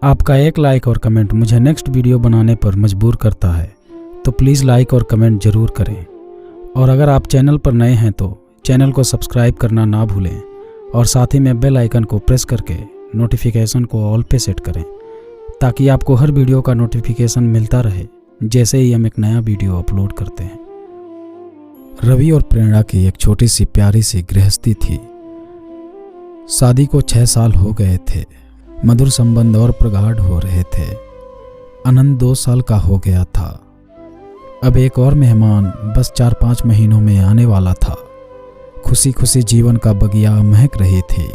आपका एक लाइक और कमेंट मुझे नेक्स्ट वीडियो बनाने पर मजबूर करता है, तो प्लीज़ लाइक और कमेंट ज़रूर करें। और अगर आप चैनल पर नए हैं तो चैनल को सब्सक्राइब करना ना भूलें और साथ ही में बेल आइकन को प्रेस करके नोटिफिकेशन को ऑल पे सेट करें, ताकि आपको हर वीडियो का नोटिफिकेशन मिलता रहे जैसे ही हम एक नया वीडियो अपलोड करते हैं। रवि और प्रेरणा की एक छोटी सी प्यारी सी गृहस्थी थी। शादी को 6 साल हो गए थे। मधुर संबंध और प्रगाढ़ हो रहे थे। आनंद 2 साल का हो गया था। अब एक और मेहमान बस 4-5 महीनों में आने वाला था। खुशी खुशी जीवन का बगिया महक रही थी।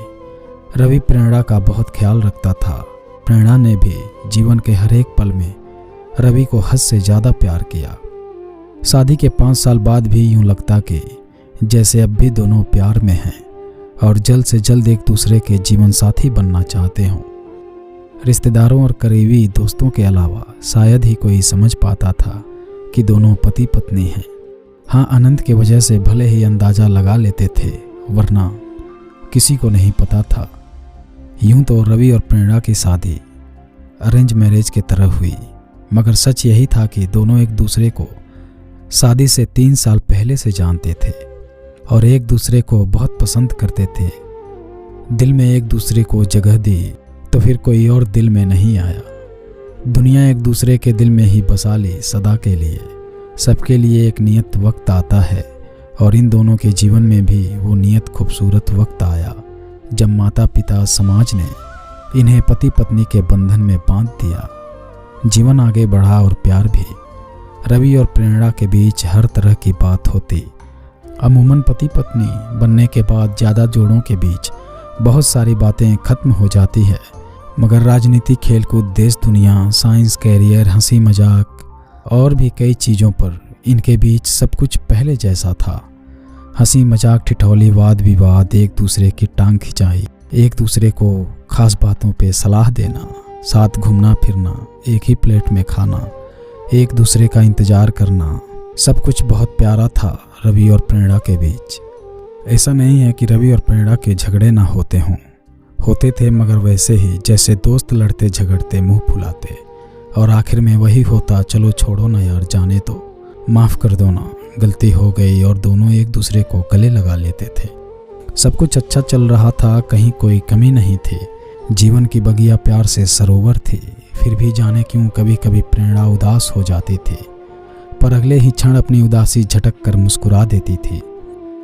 रवि प्रेरणा का बहुत ख्याल रखता था। प्रेरणा ने भी जीवन के हर एक पल में रवि को हद से ज़्यादा प्यार किया। शादी के 5 साल बाद भी यूं लगता कि जैसे अब भी दोनों प्यार में हैं और जल्द से जल्द एक दूसरे के जीवन साथी बनना चाहते हों। रिश्तेदारों और करीबी दोस्तों के अलावा शायद ही कोई समझ पाता था कि दोनों पति पत्नी हैं। हाँ, आनंद की वजह से भले ही अंदाज़ा लगा लेते थे, वरना किसी को नहीं पता था। यूं तो रवि और प्रेरणा की शादी अरेंज मैरिज की तरह हुई, मगर सच यही था कि दोनों एक दूसरे को शादी से 3 साल पहले से जानते थे और एक दूसरे को बहुत पसंद करते थे। दिल में एक दूसरे को जगह दी तो फिर कोई और दिल में नहीं आया। दुनिया एक दूसरे के दिल में ही बसा ली सदा के लिए। सबके लिए एक नियत वक्त आता है और इन दोनों के जीवन में भी वो नियत खूबसूरत वक्त आया जब माता पिता समाज ने इन्हें पति पत्नी के बंधन में बांध दिया। जीवन आगे बढ़ा और प्यार भी। रवि और प्रेरणा के बीच हर तरह की बात होती। अमूमन पति पत्नी बनने के बाद ज़्यादा जोड़ों के बीच बहुत सारी बातें खत्म हो जाती है, मगर राजनीति, खेलकूद, देश दुनिया, साइंस, कैरियर, हंसी मजाक और भी कई चीज़ों पर इनके बीच सब कुछ पहले जैसा था। हंसी मजाक, ठिठौली, वाद विवाद, एक दूसरे की टांग खिंचाई, एक दूसरे को खास बातों पे सलाह देना, साथ घूमना फिरना, एक ही प्लेट में खाना, एक दूसरे का इंतज़ार करना, सब कुछ बहुत प्यारा था रवि और प्रेरणा के बीच। ऐसा नहीं है कि रवि और प्रेरणा के झगड़े ना होते हों, होते थे, मगर वैसे ही जैसे दोस्त लड़ते झगड़ते मुंह फुलाते और आखिर में वही होता, चलो छोड़ो ना यार, जाने दो, माफ़ कर दो ना, गलती हो गई, और दोनों एक दूसरे को गले लगा लेते थे। सब कुछ अच्छा चल रहा था, कहीं कोई कमी नहीं थी। जीवन की बगिया प्यार से सरोवर थी। फिर भी जाने क्यों कभी कभी प्रेरणा उदास हो जाती थी, पर अगले ही क्षण अपनी उदासी झटक कर मुस्कुरा देती थी।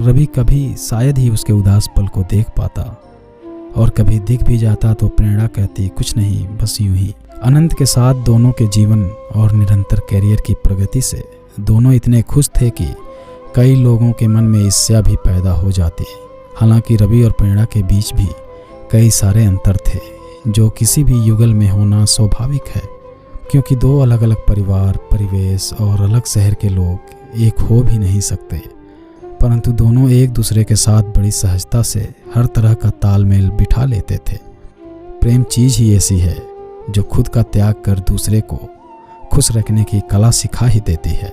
रवि कभी शायद ही उसके उदास पल को देख पाता, और कभी दिख भी जाता तो प्रेरणा कहती, कुछ नहीं, बस यूं ही। आनंद के साथ दोनों के जीवन और निरंतर कैरियर की प्रगति से दोनों इतने खुश थे कि कई लोगों के मन में ईर्ष्या भी पैदा हो जाती। हालांकि रवि और प्रेरणा के बीच भी कई सारे अंतर थे, जो किसी भी युगल में होना स्वाभाविक है, क्योंकि 2 अलग अलग परिवार, परिवेश और अलग शहर के लोग एक हो भी नहीं सकते। परंतु दोनों एक दूसरे के साथ बड़ी सहजता से हर तरह का तालमेल बिठा लेते थे। प्रेम चीज़ ही ऐसी है जो खुद का त्याग कर दूसरे को खुश रखने की कला सिखा ही देती है।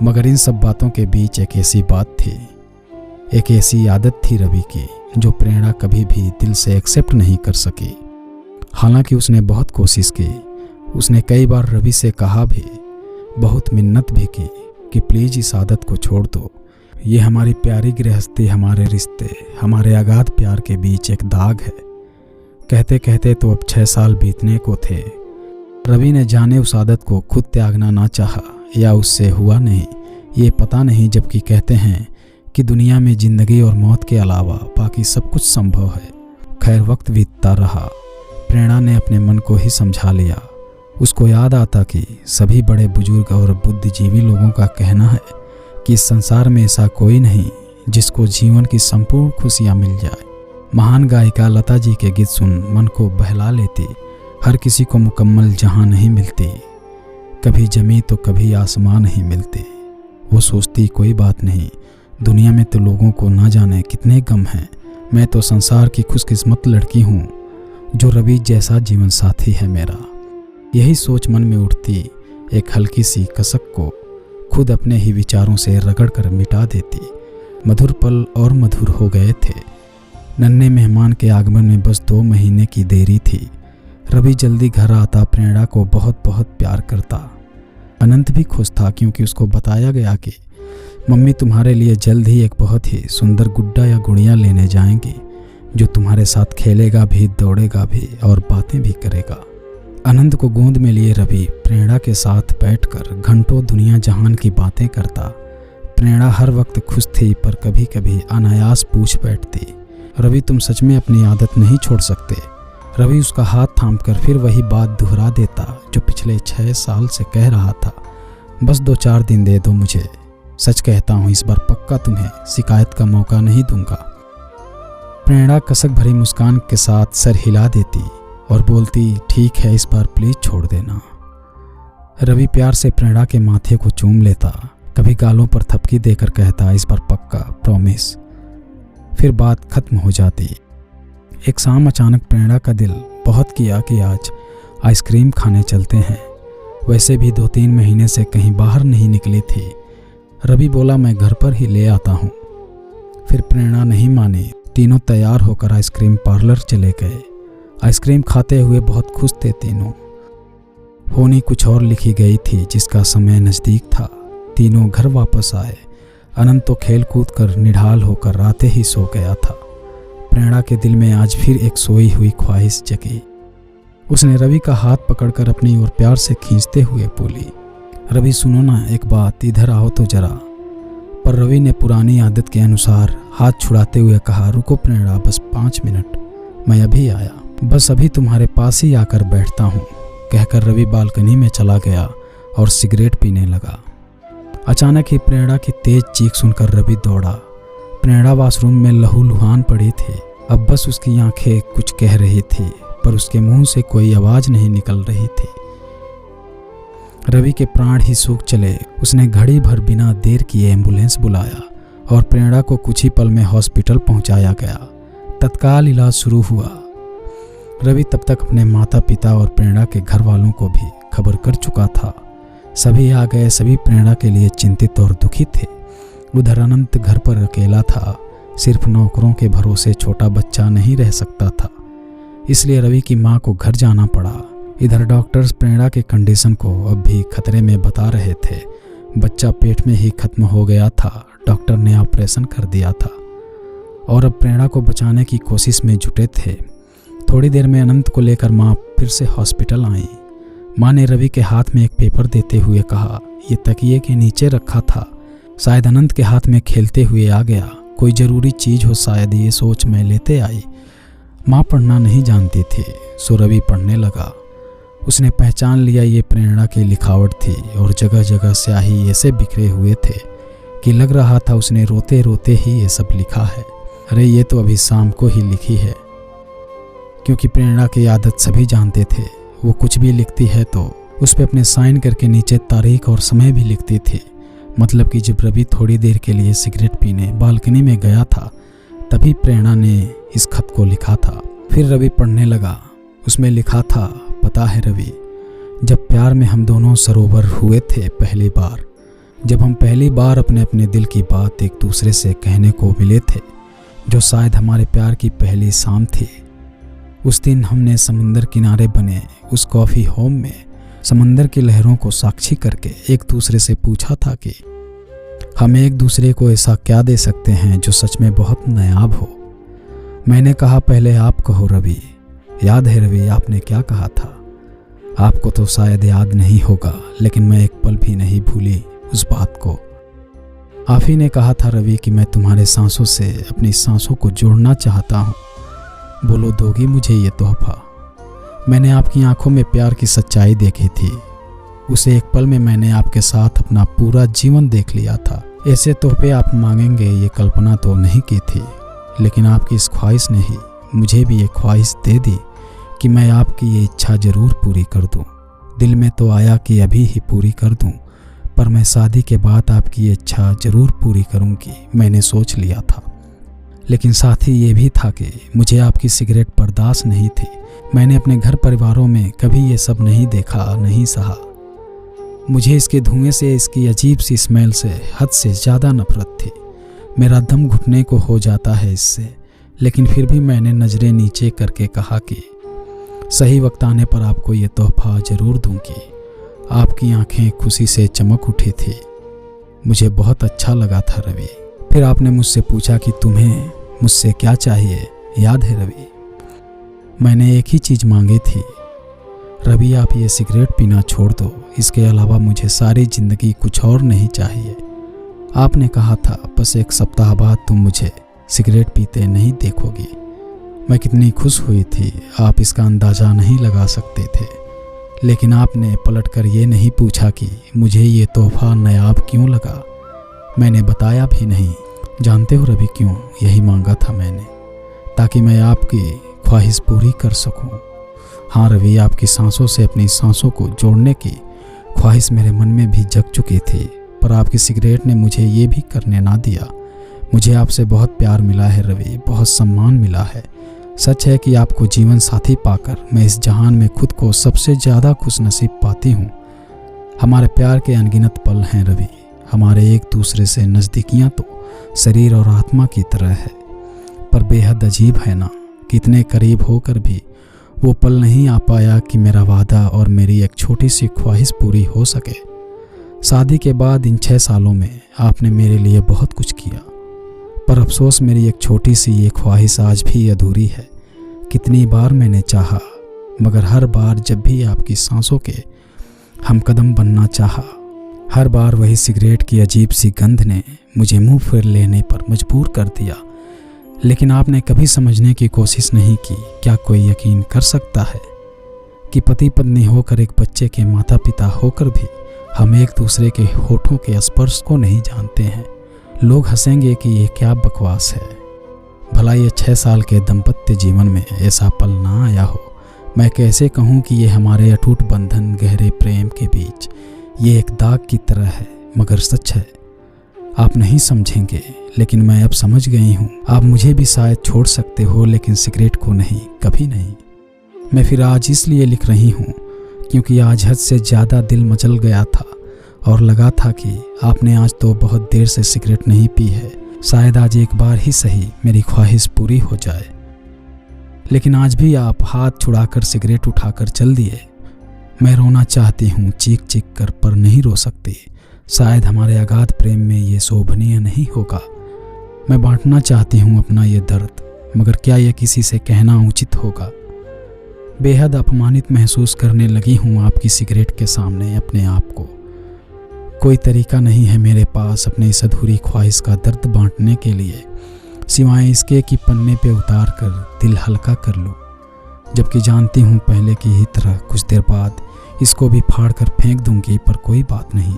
मगर इन सब बातों के बीच एक ऐसी बात थी, एक ऐसी आदत थी रवि की, जो प्रेरणा कभी भी दिल से एक्सेप्ट नहीं कर सकी। हालांकि उसने बहुत कोशिश की। उसने कई बार रवि से कहा भी, बहुत मिन्नत भी की कि प्लीज़ इस आदत को छोड़ दो। ये हमारी प्यारी गृहस्थी, हमारे रिश्ते, हमारे अगाध प्यार के बीच एक दाग है। कहते कहते तो अब 6 साल बीतने को थे। रवि ने जाने उस आदत को खुद त्यागना ना चाहा या उससे हुआ नहीं, ये पता नहीं, जबकि कहते हैं कि दुनिया में ज़िंदगी और मौत के अलावा बाकी सब कुछ संभव है। खैर, वक्त बीतता रहा। प्रेरणा ने अपने मन को ही समझा लिया। उसको याद आता कि सभी बड़े बुजुर्ग और बुद्धिजीवी लोगों का कहना है कि इस संसार में ऐसा कोई नहीं जिसको जीवन की संपूर्ण खुशियाँ मिल जाए। महान गायिका लता जी के गीत सुन मन को बहला लेती। हर किसी को मुकम्मल जहाँ नहीं मिलती, कभी जमी तो कभी आसमां नहीं मिलते। वो सोचती, कोई बात नहीं, दुनिया में तो लोगों को ना जाने कितने गम हैं। मैं तो संसार की खुशकिस्मत लड़की हूँ जो रवि जैसा जीवन साथी है मेरा। यही सोच मन में उठती एक हल्की सी कसक को खुद अपने ही विचारों से रगड़ कर मिटा देती। मधुर पल और मधुर हो गए थे। नन्हे मेहमान के आगमन में बस 2 महीने की देरी थी। रवि जल्दी घर आता प्रेरणा को बहुत बहुत प्यार करता। अनंत भी खुश था क्योंकि उसको बताया गया कि मम्मी तुम्हारे लिए जल्द ही एक बहुत ही सुंदर गुड्डा या गुड़िया लेने जाएंगी जो तुम्हारे साथ खेलेगा भी, दौड़ेगा भी और बातें भी करेगा। अनंत को गोद में लिए रवि प्रेरणा के साथ बैठकर घंटों दुनिया जहान की बातें करता। प्रेरणा हर वक्त खुश थी पर कभी कभी अनायास पूछ बैठती, रवि तुम सच में अपनी आदत नहीं छोड़ सकते? रवि उसका हाथ थामकर फिर वही बात दोहरा देता जो पिछले 6 साल से कह रहा था, बस 2-4 दिन दे दो मुझे, सच कहता हूँ इस बार पक्का तुम्हें शिकायत का मौका नहीं दूंगा। प्रेरणा कसक भरी मुस्कान के साथ सर हिला देती और बोलती, ठीक है इस बार प्लीज छोड़ देना। रवि प्यार से प्रेरणा के माथे को चूम लेता, कभी गालों पर थपकी देकर कहता, इस बार पक्का, प्रॉमिस। फिर बात खत्म हो जाती। एक शाम अचानक प्रेरणा का दिल बहुत किया कि आज आइसक्रीम खाने चलते हैं। वैसे भी 2-3 महीने से कहीं बाहर नहीं निकली थी। रवि बोला मैं घर पर ही ले आता हूँ। फिर प्रेरणा नहीं मानी, तीनों तैयार होकर आइसक्रीम पार्लर चले गए। आइसक्रीम खाते हुए बहुत खुश थे तीनों। होनी कुछ और लिखी गई थी जिसका समय नज़दीक था। तीनों घर वापस आए। अनंत तो खेल कूद कर निढाल होकर राते ही सो गया था। प्रेरणा के दिल में आज फिर एक सोई हुई ख्वाहिश जगी। उसने रवि का हाथ पकड़कर अपनी ओर प्यार से खींचते हुए बोली, रवि सुनो ना एक बात, इधर आओ तो जरा। पर रवि ने पुरानी आदत के अनुसार हाथ छुड़ाते हुए कहा, रुको प्रेरणा, बस 5 मिनट, मैं अभी आया, बस अभी तुम्हारे पास ही आकर बैठता हूँ। कहकर रवि बालकनी में चला गया और सिगरेट पीने लगा। अचानक ही प्रेरणा की तेज चीख सुनकर रवि दौड़ा। प्रेरणा वॉशरूम में लहूलुहान पड़ी थी। अब बस उसकी आंखें कुछ कह रही थी पर उसके मुंह से कोई आवाज नहीं निकल रही थी। रवि के प्राण ही सूख चले। उसने घड़ी भर बिना देर किए एम्बुलेंस बुलाया और प्रेरणा को कुछ ही पल में हॉस्पिटल पहुंचाया गया। तत्काल इलाज शुरू हुआ। रवि तब तक अपने माता पिता और प्रेरणा के घर वालों को भी खबर कर चुका था। सभी आ गए। सभी प्रेरणा के लिए चिंतित और दुखी थे। उधर अनंत घर पर अकेला था। सिर्फ नौकरों के भरोसे छोटा बच्चा नहीं रह सकता था, इसलिए रवि की मां को घर जाना पड़ा। इधर डॉक्टर्स प्रेरणा के कंडीशन को अब भी खतरे में बता रहे थे। बच्चा पेट में ही खत्म हो गया था। डॉक्टर ने ऑपरेशन कर दिया था और अब प्रेरणा को बचाने की कोशिश में जुटे थे। थोड़ी देर में अनंत को लेकर मां फिर से हॉस्पिटल आई। मां ने रवि के हाथ में एक पेपर देते हुए कहा, ये तकिए के नीचे रखा था, शायद अनंत के हाथ में खेलते हुए आ गया। कोई ज़रूरी चीज़ हो शायद, ये सोच मैं लेते आई। माँ पढ़ना नहीं जानती थी, सो रवि पढ़ने लगा। उसने पहचान लिया ये प्रेरणा की लिखावट थी और जगह जगह स्याही ऐसे बिखरे हुए थे कि लग रहा था उसने रोते रोते ही ये सब लिखा है। अरे ये तो अभी शाम को ही लिखी है। क्योंकि प्रेरणा की आदत सभी जानते थे, वो कुछ भी लिखती है तो उस पर अपने साइन करके नीचे तारीख और समय भी लिखती थी। मतलब कि जब रवि थोड़ी देर के लिए सिगरेट पीने बालकनी में गया था तभी प्रेरणा ने इस खत को लिखा था। फिर रवि पढ़ने लगा। उसमें लिखा था, पता है रवि, जब प्यार में हम दोनों सरोवर हुए थे पहली बार, जब हम पहली बार अपने अपने दिल की बात एक दूसरे से कहने को मिले थे, जो शायद हमारे प्यार की पहली शाम थी। उस दिन हमने समुंदर किनारे बने उस कॉफ़ी होम में समंदर की लहरों को साक्षी करके एक दूसरे से पूछा था कि हम एक दूसरे को ऐसा क्या दे सकते हैं जो सच में बहुत नायाब हो। मैंने कहा, पहले आप कहो रवि। याद है रवि आपने क्या कहा था? आपको तो शायद याद नहीं होगा, लेकिन मैं एक पल भी नहीं भूली उस बात को। आप ही ने कहा था रवि कि मैं तुम्हारे सांसों से अपनी सांसों को जोड़ना चाहता हूँ। बोलो दोगी मुझे ये तोहफा? मैंने आपकी आंखों में प्यार की सच्चाई देखी थी। उसे एक पल में मैंने आपके साथ अपना पूरा जीवन देख लिया था। ऐसे तोहफे आप मांगेंगे ये कल्पना तो नहीं की थी, लेकिन आपकी इस ख्वाहिश ने ही मुझे भी ये ख्वाहिश दे दी कि मैं आपकी ये इच्छा ज़रूर पूरी कर दूं। दिल में तो आया कि अभी ही पूरी कर दूं, पर मैं शादी के बाद आपकी ये इच्छा ज़रूर पूरी करूंगी, मैंने सोच लिया था। लेकिन साथ ही ये भी था कि मुझे आपकी सिगरेट बर्दाश्त नहीं थी। मैंने अपने घर परिवारों में कभी ये सब नहीं देखा, नहीं सहा। मुझे इसके धुएं से, इसकी अजीब सी स्मेल से हद से ज़्यादा नफरत थी। मेरा दम घुटने को हो जाता है इससे। लेकिन फिर भी मैंने नज़रें नीचे करके कहा कि सही वक्त आने पर आपको ये तोहफा ज़रूर दूंगी। आपकी आंखें खुशी से चमक उठी थी। मुझे बहुत अच्छा लगा था रवि। फिर आपने मुझसे पूछा कि तुम्हें मुझसे क्या चाहिए, याद है रवि? मैंने एक ही चीज़ मांगी थी, रवि आप ये सिगरेट पीना छोड़ दो, इसके अलावा मुझे सारी ज़िंदगी कुछ और नहीं चाहिए। आपने कहा था बस एक सप्ताह बाद तुम मुझे सिगरेट पीते नहीं देखोगी। मैं कितनी खुश हुई थी, आप इसका अंदाज़ा नहीं लगा सकते थे। लेकिन आपने पलटकर ये नहीं पूछा कि मुझे ये तोहफा नायाब क्यों लगा। मैंने बताया भी नहीं। जानते हो रवि क्यों? यही मांगा था मैंने, ताकि मैं आपकी ख्वाहिश पूरी कर सकूं। हाँ रवि, आपकी सांसों से अपनी सांसों को जोड़ने की ख्वाहिश मेरे मन में भी जग चुकी थी, पर आपकी सिगरेट ने मुझे ये भी करने ना दिया। मुझे आपसे बहुत प्यार मिला है रवि, बहुत सम्मान मिला है। सच है कि आपको जीवन साथी पाकर मैं इस जहान में खुद को सबसे ज़्यादा खुशनसीब पाती हूँ। हमारे प्यार के अनगिनत पल हैं रवि। हमारे एक दूसरे से नज़दीकियाँ तो शरीर और आत्मा की तरह है, पर बेहद अजीब है ना, कितने करीब होकर भी वो पल नहीं आ पाया कि मेरा वादा और मेरी एक छोटी सी ख्वाहिश पूरी हो सके। शादी के बाद इन 6 सालों में आपने मेरे लिए बहुत कुछ किया, पर अफसोस मेरी एक छोटी सी ये ख्वाहिश आज भी अधूरी है। कितनी बार मैंने चाहा, मगर हर बार जब भी आपकी सांसों के हम कदम बनना चाहा, हर बार वही सिगरेट की अजीब सी गंध ने मुझे मुंह फेर लेने पर मजबूर कर दिया। लेकिन आपने कभी समझने की कोशिश नहीं की। क्या कोई यकीन कर सकता है कि पति पत्नी होकर, एक बच्चे के माता पिता होकर भी हम एक दूसरे के होठों के स्पर्श को नहीं जानते हैं? लोग हंसेंगे कि ये क्या बकवास है। भला ये 6 साल के दाम्पत्य जीवन में ऐसा पल ना आया हो? मैं कैसे कहूँ कि ये हमारे अटूट बंधन, गहरे प्रेम के बीच ये एक दाग की तरह है, मगर सच है। आप नहीं समझेंगे, लेकिन मैं अब समझ गई हूँ। आप मुझे भी शायद छोड़ सकते हो, लेकिन सिगरेट को नहीं, कभी नहीं। मैं फिर आज इसलिए लिख रही हूँ क्योंकि आज हद से ज़्यादा दिल मचल गया था और लगा था कि आपने आज तो बहुत देर से सिगरेट नहीं पी है, शायद आज एक बार ही सही मेरी ख्वाहिश पूरी हो जाए। लेकिन आज भी आप हाथ छुड़ाकर सिगरेट उठाकर चल दिए। मैं रोना चाहती हूँ चीख चीख कर, पर नहीं रो सकती। शायद हमारे अगाध प्रेम में ये शोभनीय नहीं होगा। मैं बांटना चाहती हूँ अपना ये दर्द, मगर क्या ये किसी से कहना उचित होगा? बेहद अपमानित महसूस करने लगी हूँ आपकी सिगरेट के सामने अपने आप को। कोई तरीका नहीं है मेरे पास अपने इस अधूरी ख्वाहिश का दर्द बांटने के लिए, सिवाय इसके कि पन्ने पे उतार कर दिल हल्का कर लूँ। जबकि जानती हूँ पहले की ही तरह कुछ देर बाद इसको भी फाड़ कर फेंक दूंगी, पर कोई बात नहीं,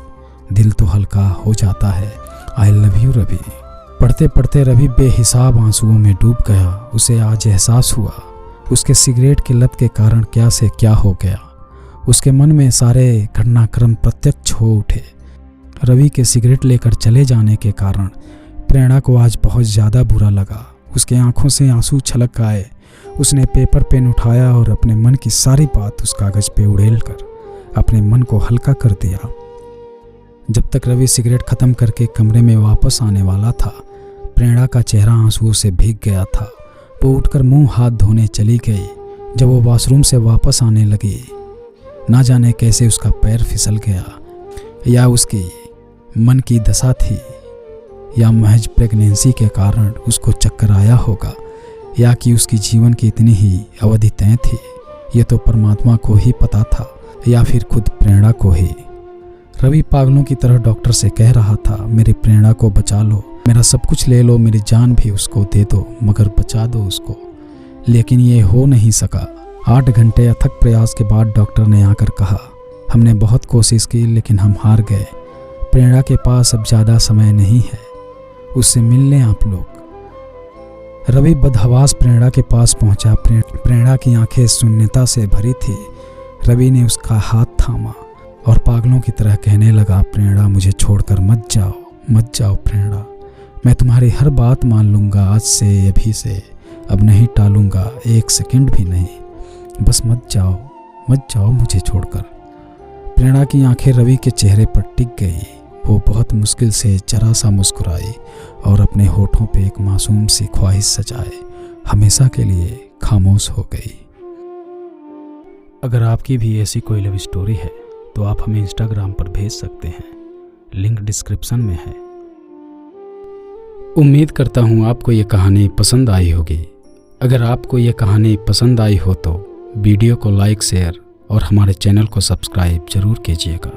दिल तो हल्का हो जाता है। I love you Ravi. पढ़ते पढ़ते रवि बेहिसाब आंसुओं में डूब गया। उसे आज एहसास हुआ उसके सिगरेट की लत के कारण क्या से क्या हो गया। उसके मन में सारे घटनाक्रम प्रत्यक्ष हो उठे। रवि के सिगरेट लेकर चले जाने के कारण प्रेरणा को आज बहुत ज़्यादा बुरा लगा। उसके आंखों से आंसू छलक आए। उसने पेपर पेन उठाया और अपने मन की सारी बात उस कागज़ पे उड़ेल कर अपने मन को हल्का कर दिया। जब तक रवि सिगरेट ख़त्म करके कमरे में वापस आने वाला था, प्रेरणा का चेहरा आंसुओं से भीग गया था। वो उठकर मुंह हाथ धोने चली गई। जब वो वॉशरूम से वापस आने लगी, ना जाने कैसे उसका पैर फिसल गया, या उसकी मन की दशा थी, या महज प्रेगनेंसी के कारण उसको चक्कर आया होगा, या कि उसकी जीवन की इतनी ही अवधि तय थी। ये तो परमात्मा को ही पता था, या फिर खुद प्रेरणा को ही। रवि पागलों की तरह डॉक्टर से कह रहा था, मेरी प्रेरणा को बचा लो, मेरा सब कुछ ले लो, मेरी जान भी उसको दे दो, मगर बचा दो उसको। लेकिन ये हो नहीं सका। 8 घंटे अथक प्रयास के बाद डॉक्टर ने आकर कहा, हमने बहुत कोशिश की लेकिन हम हार गए। प्रेरणा के पास अब ज़्यादा समय नहीं है, उससे मिल लें आप लोग। रवि बदहवास प्रेरणा के पास पहुंचा। प्रेरणा की आंखें शून्यता से भरी थी। रवि ने उसका हाथ थामा और पागलों की तरह कहने लगा, प्रेरणा मुझे छोड़कर मत जाओ, मत जाओ प्रेरणा, मैं तुम्हारी हर बात मान लूँगा आज से, अभी से, अब नहीं टालूँगा, 1 सेकंड भी नहीं, बस मत जाओ, मत जाओ मुझे छोड़कर। प्रेरणा की आंखें रवि के चेहरे पर टिक गई। वो बहुत मुश्किल से जरा सा मुस्कुराई और अपने होठों पे एक मासूम सी ख्वाहिश सजाए हमेशा के लिए खामोश हो गई। अगर आपकी भी ऐसी कोई लव स्टोरी है तो आप हमें इंस्टाग्राम पर भेज सकते हैं, लिंक डिस्क्रिप्शन में है। उम्मीद करता हूँ आपको ये कहानी पसंद आई होगी। अगर आपको ये कहानी पसंद आई हो तो वीडियो को लाइक, शेयर और हमारे चैनल को सब्सक्राइब जरूर कीजिएगा।